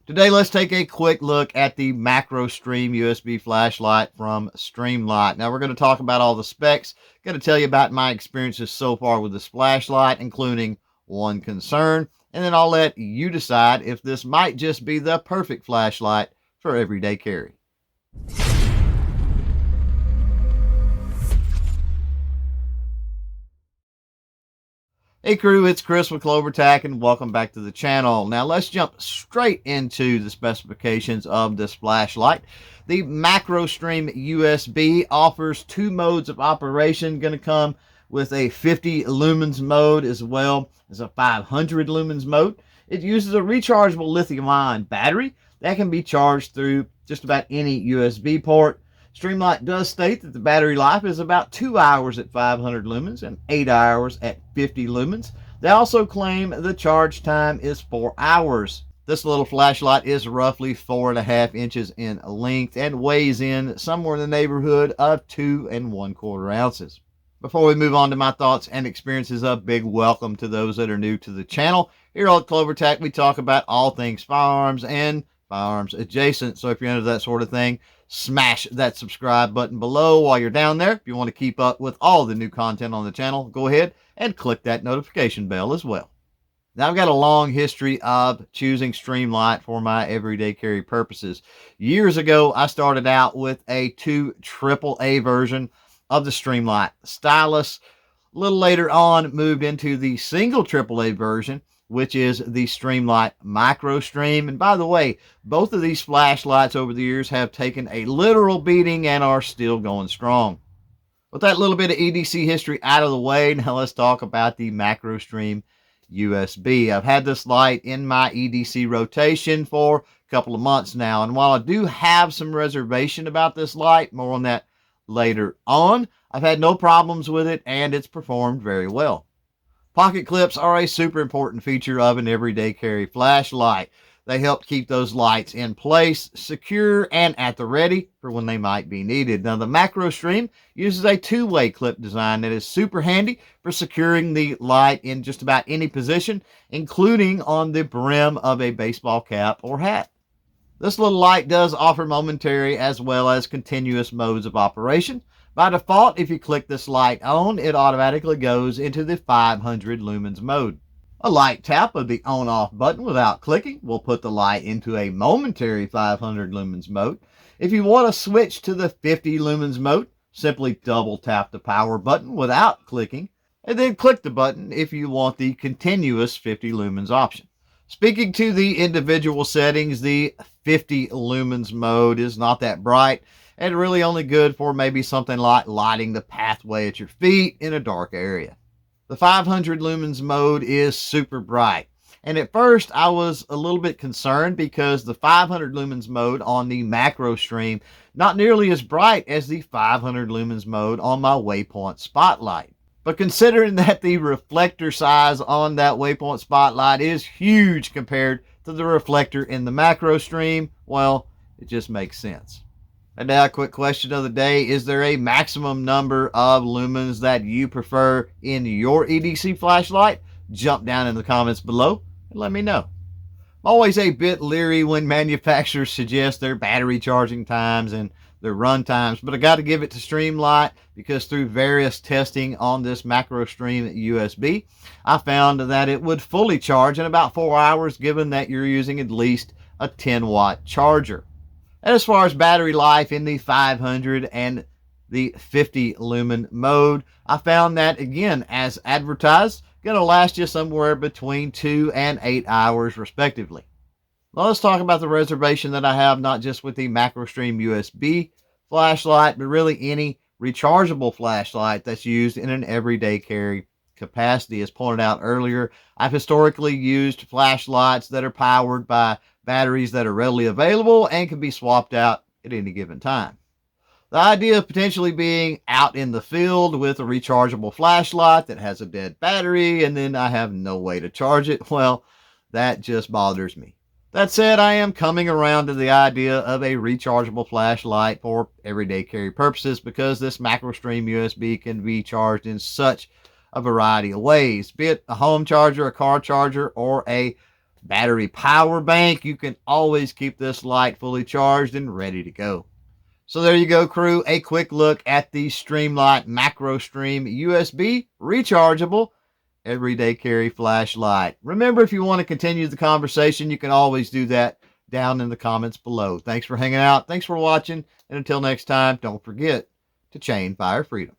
Today, let's take a quick look at the Macrostream USB flashlight from Streamlight. Now, we're going to talk about all the specs. Going to tell you about my experiences so far with this flashlight, including one concern, and then I'll let you decide if this might just be the perfect flashlight for everyday carry. Hey crew, it's Chris with CloverTac and welcome back to the channel. Now let's jump straight into the specifications of this flashlight. The Macrostream USB offers two modes of operation. Going to come with a 50 lumens mode as well as a 500 lumens mode. It uses a rechargeable lithium-ion battery that can be charged through just about any USB port. Streamlight does state that the battery life is about 2 hours at 500 lumens and 8 hours at 50 lumens. They also claim the charge time is 4 hours. This little flashlight is roughly 4.5 inches in length and weighs in somewhere in the neighborhood of 2 1/4 ounces. Before we move on to my thoughts and experiences, a big welcome to those that are new to the channel. Here at CloverTac, we talk about all things firearms and firearms adjacent. So if you're into that sort of thing, smash that subscribe button below while you're down there. If you want to keep up with all the new content on the channel, go ahead and click that notification bell as well. Now, I've got a long history of choosing Streamlight for my everyday carry purposes. Years ago, I started out with a 2 AAA version of the Streamlight stylus. A little later on, moved into the single AAA version, which is the Streamlight Macrostream. And by the way, both of these flashlights over the years have taken a literal beating and are still going strong. With that little bit of EDC history out of the way, now let's talk about the Macrostream USB. I've had this light in my EDC rotation for a couple of months now, and while I do have some reservation about this light, more on that later on, I've had no problems with it and it's performed very well. Pocket clips are a super important feature of an everyday carry flashlight. They help keep those lights in place, secure, and at the ready for when they might be needed. Now, the Macrostream uses a two-way clip design that is super handy for securing the light in just about any position, including on the brim of a baseball cap or hat. This little light does offer momentary as well as continuous modes of operation. By default, if you click this light on, it automatically goes into the 500 lumens mode. A light tap of the on-off button without clicking will put the light into a momentary 500 lumens mode. If you want to switch to the 50 lumens mode, simply double tap the power button without clicking, and then click the button if you want the continuous 50 lumens option. Speaking to the individual settings, the 50 lumens mode is not that bright and really only good for maybe something like lighting the pathway at your feet in a dark area. The 500 lumens mode is super bright. And at first I was a little bit concerned because the 500 lumens mode on the Macrostream not nearly as bright as the 500 lumens mode on my Waypoint Spotlight. But considering that the reflector size on that Waypoint Spotlight is huge compared to the reflector in the Macrostream, well, it just makes sense. And now a quick question of the day. Is there a maximum number of lumens that you prefer in your EDC flashlight? Jump down in the comments below and let me know. I'm always a bit leery when manufacturers suggest their battery charging times and their run times, but I got to give it to Streamlight because through various testing on this Macrostream USB, I found that it would fully charge in about 4 hours given that you're using at least a 10-watt charger. And as far as battery life in the 500 and the 50 lumen mode, I found that, again, as advertised, going to last you somewhere between 2 and 8 hours, respectively. Well, let's talk about the reservation that I have, not just with the Macrostream USB flashlight, but really any rechargeable flashlight that's used in an everyday carry capacity. As pointed out earlier, I've historically used flashlights that are powered by batteries that are readily available and can be swapped out at any given time. The idea of potentially being out in the field with a rechargeable flashlight that has a dead battery and then I have no way to charge it, well, that just bothers me. That said, I am coming around to the idea of a rechargeable flashlight for everyday carry purposes because this Macrostream USB can be charged in such a variety of ways, be it a home charger, a car charger, or a battery power bank. You can always keep this light fully charged and ready to go. So there you go, crew. A quick look at the Streamlight Macrostream USB rechargeable everyday carry flashlight. Remember, if you want to continue the conversation, you can always do that down in the comments below. Thanks for hanging out. Thanks for watching. And until next time, don't forget to chain fire freedom.